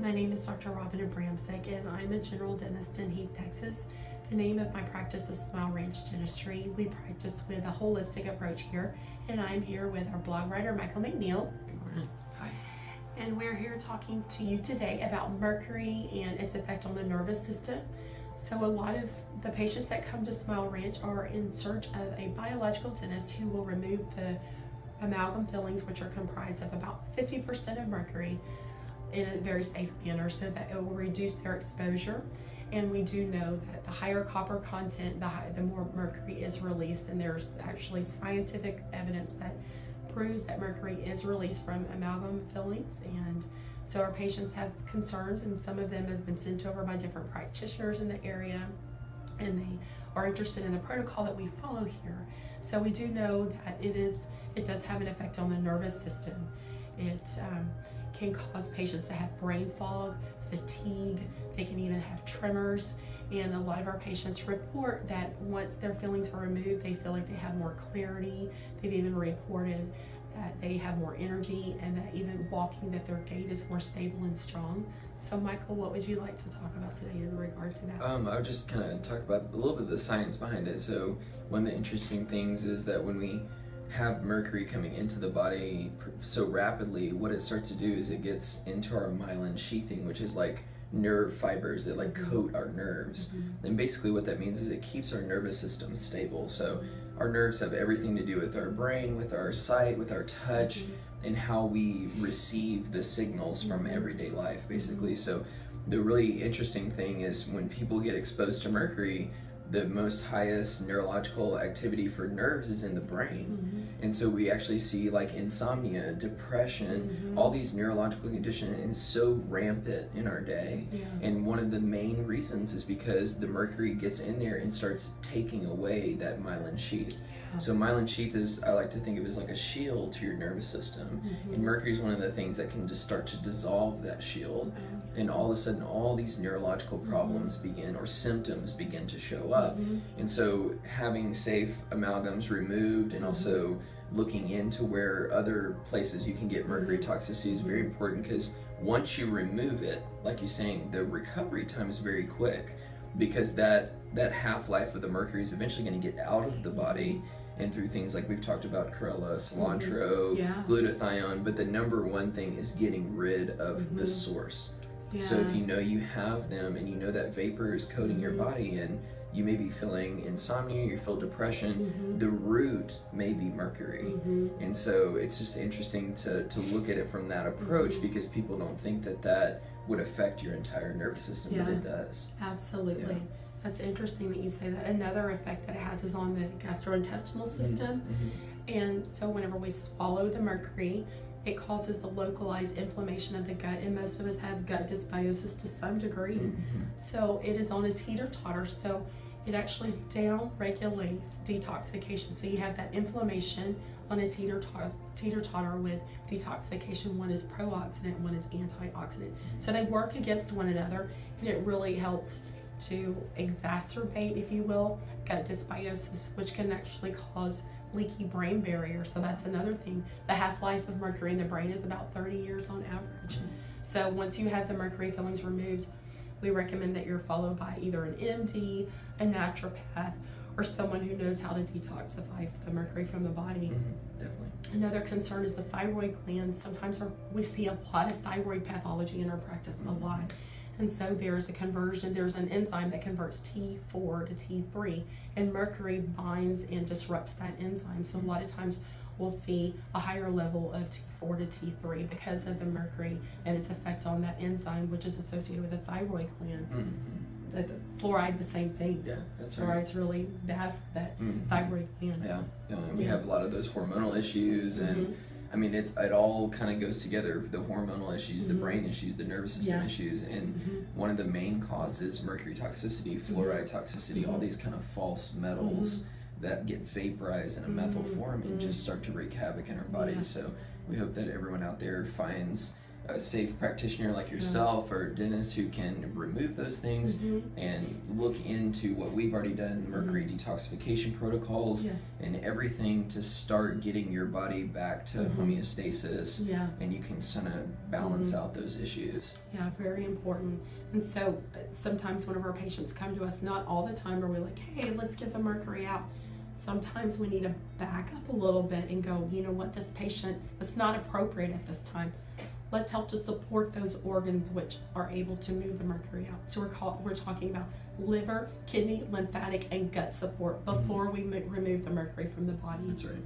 my name is Dr. Robin Abramczyk, and I'm a general dentist in Heath, Texas. The name of my practice is Smile Ranch Dentistry. We practice with a holistic approach here, and I'm here with our blog writer, Michael McNeil. Good morning. Hi. And we're here talking to you today about mercury and its effect on the nervous system. So a lot of the patients that come to Smile Ranch are in search of a biological dentist who will remove the amalgam fillings, which are comprised of about 50% of mercury, in a very safe manner so that it will reduce their exposure. And we do know that the higher copper content, the more mercury is released, and there's actually scientific evidence that proves that mercury is released from amalgam fillings. And so our patients have concerns, and some of them have been sent over by different practitioners in the area, and they are interested in the protocol that we follow here. So we do know that it does have an effect on the nervous system. It can cause patients to have brain fog, fatigue. They can even have tremors, and a lot of our patients report that once their fillings are removed, they feel like they have more clarity. They've even reported that they have more energy, and that even walking, that their gait is more stable and strong. So Michael, what would you like to talk about today in regard to that? I would just kind of talk about a little bit of the science behind it. So one of the interesting things is that when we have mercury coming into the body so rapidly, what it starts to do is it gets into our myelin sheathing, which is like nerve fibers that like coat our nerves. And basically what that means is it keeps our nervous system stable. So our nerves have everything to do with our brain, with our sight, with our touch, and how we receive the signals from everyday life, basically. So the really interesting thing is when people get exposed to mercury, the most highest neurological activity for nerves is in the brain. And so we actually see like insomnia, depression, all these neurological conditions is so rampant in our day. And one of the main reasons is because the mercury gets in there and starts taking away that myelin sheath. So myelin sheath is, I like to think of as like a shield to your nervous system. And mercury is one of the things that can just start to dissolve that shield. And all of a sudden, all these neurological problems begin, or symptoms begin to show up. And so having safe amalgams removed, and also looking into where other places you can get mercury toxicity is very important, because once you remove it, like you're saying, the recovery time is very quick, because that half-life of the mercury is eventually going to get out of the body, and through things like we've talked about, chlorella, cilantro, glutathione, but the number one thing is getting rid of the source. So if you know you have them, and you know that vapor is coating your body, and you may be feeling insomnia, you feel depression, the root may be mercury. And so it's just interesting to look at it from that approach, because people don't think that would affect your entire nervous system, but it does. Absolutely. That's interesting that you say that. Another effect that it has is on the gastrointestinal system. And so whenever we swallow the mercury, it causes the localized inflammation of the gut, and most of us have gut dysbiosis to some degree. So it is on a teeter-totter, so it actually down-regulates detoxification. So you have that inflammation on a teeter-totter with detoxification. One is pro-oxidant, one is antioxidant. So they work against one another, and it really helps to exacerbate, if you will, gut dysbiosis, which can actually cause leaky brain barrier. So that's another thing. The half-life of mercury in the brain is about 30 years on average. So once you have the mercury fillings removed, we recommend that you're followed by either an MD, a naturopath, or someone who knows how to detoxify the mercury from the body. Definitely. Another concern is the thyroid gland. Sometimes we see a lot of thyroid pathology in our practice, a lot. And so there's an enzyme that converts T4 to T3, and mercury binds and disrupts that enzyme. So a lot of times we'll see a higher level of T4 to T3 because of the mercury and its effect on that enzyme, which is associated with the thyroid gland. The fluoride, the same thing. Yeah, that's right. Fluoride's really bad for that thyroid gland. And we have a lot of those hormonal issues, and I mean, it all kind of goes together, the hormonal issues, the brain issues, the nervous system issues, and one of the main causes, mercury toxicity, fluoride toxicity, all these kind of false metals that get vaporized in a methyl form and just start to wreak havoc in our bodies. So we hope that everyone out there finds a safe practitioner like yourself or dentists who can remove those things and look into what we've already done, mercury detoxification protocols and everything to start getting your body back to homeostasis, and you can kind of balance out those issues. Yeah, very important. And so sometimes one of our patients come to us, not all the time are we like, hey, let's get the mercury out. Sometimes we need to back up a little bit and go, you know what, this patient, it's not appropriate at this time. Let's help to support those organs which are able to move the mercury out. So we're talking about liver, kidney, lymphatic, and gut support before we remove the mercury from the body. That's right.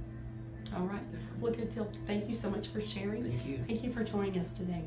All right. Well, good deal. Thank you so much for sharing. Thank you. Thank you for joining us today.